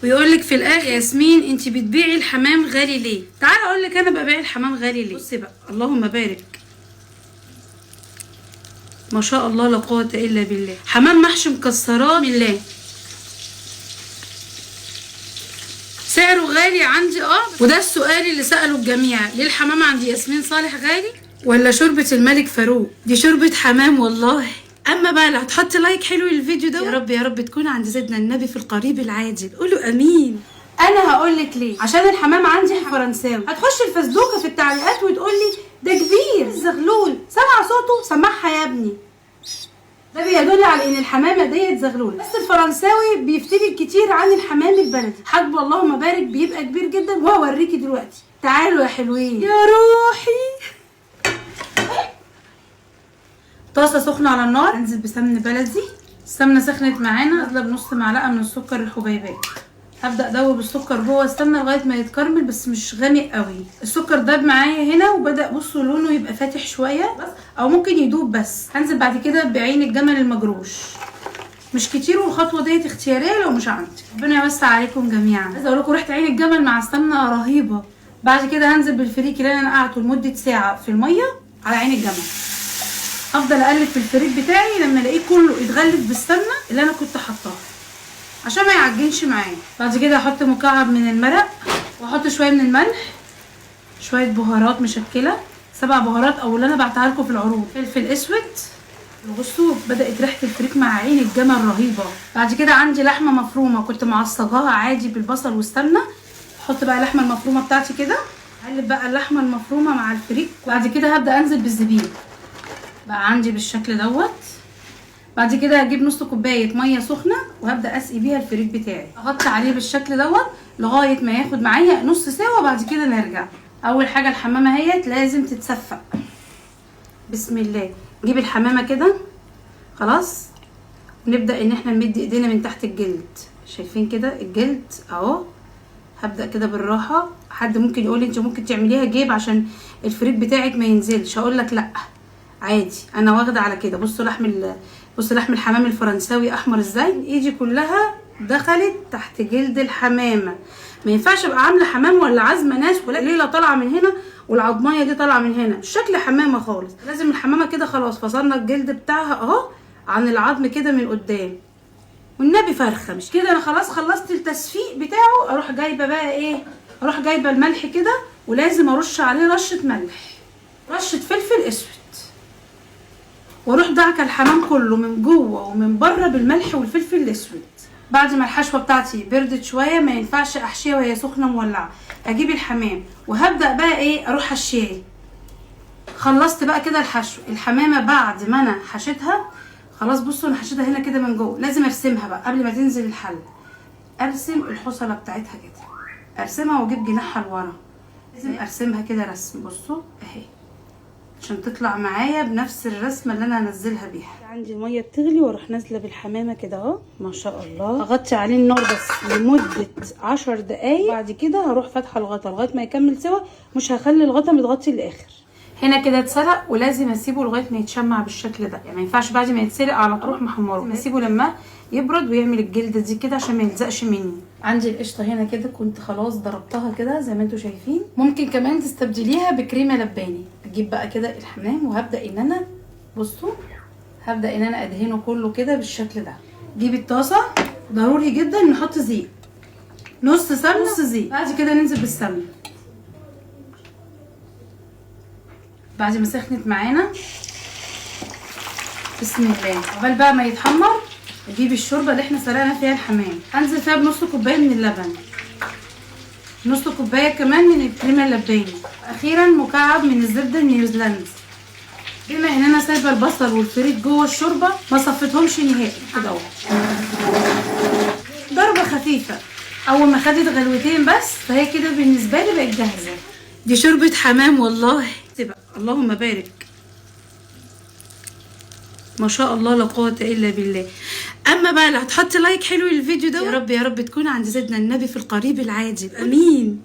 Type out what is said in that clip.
ويقول لك في الاخر ياسمين انت بتبيعي الحمام غالي ليه؟ تعالى اقول لك انا ببيع الحمام غالي ليه. بصي بقى اللهم بارك، ما شاء الله لا قوه الا بالله. حمام محشي مكسرات من الله، سعره غالي عندي. وده السؤال اللي سأله الجميع، ليه الحمام عند ياسمين صالح غالي ولا شوربة الملك فاروق؟ دي شوربة حمام والله. اما بقى اللي هتحط لايك حلو للفيديو ده، يا رب يا رب تكون عند سيدنا النبي في القريب العاجل. قولوا امين. انا هقول لك ليه، عشان الحمام عندي فرنساوي. هتخش الفزدوكه في التعليقات وتقول لي ده كبير زغلول، سمع صوته سمعها يا ابني. ده بيدل على ان الحمامه ديت زغلوله، بس الفرنساوي بيفترق كتير عن الحمام البلدي. حاجبه اللهم بارك بيبقى كبير جدا، وهوريكي دلوقتي. تعالوا يا حلوين يا روحي. طاسه سخنه على النار، انزل بسمن بلدي. السمنه سخنت معانا، نازله بنص معلقه من السكر الحبيبات. هبدا ادوب السكر جوه السمنه لغايه ما يتكرمل، بس مش غامق قوي. السكر داب معايا هنا وبدا بصوا لونه يبقى فاتح شويه بس، او ممكن يدوب بس. هنزل بعد كده بعين الجمل المجروش، مش كتير، والخطوه ديت اختياريه لو مش عندك. ربنا يوسع عليكم جميعا. عايزه اقول لكم ريحه عين الجمل مع السمنه رهيبه. بعد كده هنزل بالفريك اللي انا نقعته لمده ساعه في الميه على عين الجمل. افضل اقلب في الفريك بتاعي لما الاقيه كله اتغلف بالسمنه اللي انا كنت حطاها عشان ما يعجنش معايا. بعد كده هحط مكعب من المرق، واحط شويه من الملح، شويه بهارات مشكله 7 بهارات او اللي انا بعتها لكم في العروض، فلفل اسود. بصوا بدات ريحه الفريك مع عين الجمل رهيبه. بعد كده عندي لحمه مفرومه كنت معصجاها عادي بالبصل والسمنه. احط بقى اللحمه المفرومه بتاعتي كده، اقلب بقى اللحمه المفرومه مع الفريك. بعد كده هبدا انزل بالزبيب بقى عندي بالشكل دوت. بعد كده هجيب نص كوبايه ميه سخنه وهبدا اسقي بيها الفريك بتاعي. اغطي عليه بالشكل دوت لغايه ما ياخد معايا نص سوا. بعد كده نرجع. اول حاجه الحمامه اهيت لازم تتصفق. بسم الله. نجيب الحمامه كده خلاص، ونبدا ان احنا نمد ايدينا من تحت الجلد. شايفين كده الجلد اهو. هبدا كده بالراحه. حد ممكن يقول لي انت ممكن تعمليها جيب عشان الفريك بتاعك ما ينزلش. هقول لك لا عادي، انا واخده على كده. بصوا لحم الحمام الفرنساوي احمر ازاي. ايدي كلها دخلت تحت جلد الحمامه. ما ينفعش ابقى عامله حمام ولا عازمه ناس ولا ليله طالعه من هنا والعضميه دي طالعه من هنا، شكل حمامه خالص. لازم الحمامه كده خلاص فصلنا الجلد بتاعها اهو عن العظم كده من قدام، والنبي فرخه. مش كده انا خلاص خلصت التصفيق بتاعه. اروح جايبه بقى ايه، اروح جايبه الملح كده، ولازم ارش عليه رشه ملح، رشه فلفل اسود، واروح دعكه الحمام كله من جوه ومن بره بالملح والفلفل الاسود. بعد ما الحشوه بتاعتي بردت شويه، ما ينفعش احشيها وهي سخنه مولعه. اجيب الحمام وهبدا بقى ايه اروح حشيها. خلصت بقى كده الحشو. الحمامه بعد ما انا حشيتها خلاص، بصوا انا حشيتها هنا كده من جوه. لازم ارسمها بقى قبل ما تنزل الحل. ارسم الحصله بتاعتها كده، ارسمها واجيب جناحها لورا. لازم ارسمها كده رسم. بصوا اهي عشان تطلع معايا بنفس الرسمه اللي انا هنزلها بيها. عندي ميه بتغلي واروح نازله بالحمامه كده اهو. ما شاء الله. اغطي عليه النار بس لمده 10 دقايق. بعد كده هروح فاتحه الغطا لغايه ما يكمل سوا. مش هخلي الغطا متغطي للاخر. هنا كده اتسلق، ولازم اسيبه لغايه ما يتشمع بالشكل ده. يعني ما ينفعش بعد ما يتسلق على طول محمره. لازم اسيبه لما يبرد ويعمل الجلده دي كده عشان ما يلزقش مني. عندي القشطه هنا كده كنت خلاص ضربتها كده زي ما انتم شايفين. ممكن كمان تستبدليها بكريمه لباني. اجيب بقى كده الحمام وهبدا ان انا بصوا هبدا ان انا ادهنه كله كده بالشكل ده. جيب الطاسه، ضروري جدا نحط زيت، نص سمنه نص زيت. بعد كده ننزل بالسمنه. بعد ما سخنت معانا بسم الله، عقبال بقى ما يتحمر اجيب الشوربه اللي احنا سلقنا فيها الحمام. انزل فيها بنص كوبايه من اللبن، نص كوبايه كمان من الكريمه اللباني، اخيرا مكعب من الزبده النيوزيلندي. بما ان انا سايبه البصل والفريك جوه الشوربه ما صفيتهمش نهائي كده اهو، ضربه خفيفه. اول ما خدت غلوتين بس فهي كده بالنسبه لي بقت جاهزه. دي شوربه حمام والله. اللهم بارك، ما شاء الله لا قوه الا بالله. اما بقى اللي هتحط لايك حلو للفيديو ده، يا رب يا رب تكون عند سيدنا النبي في القريب العاجل. امين.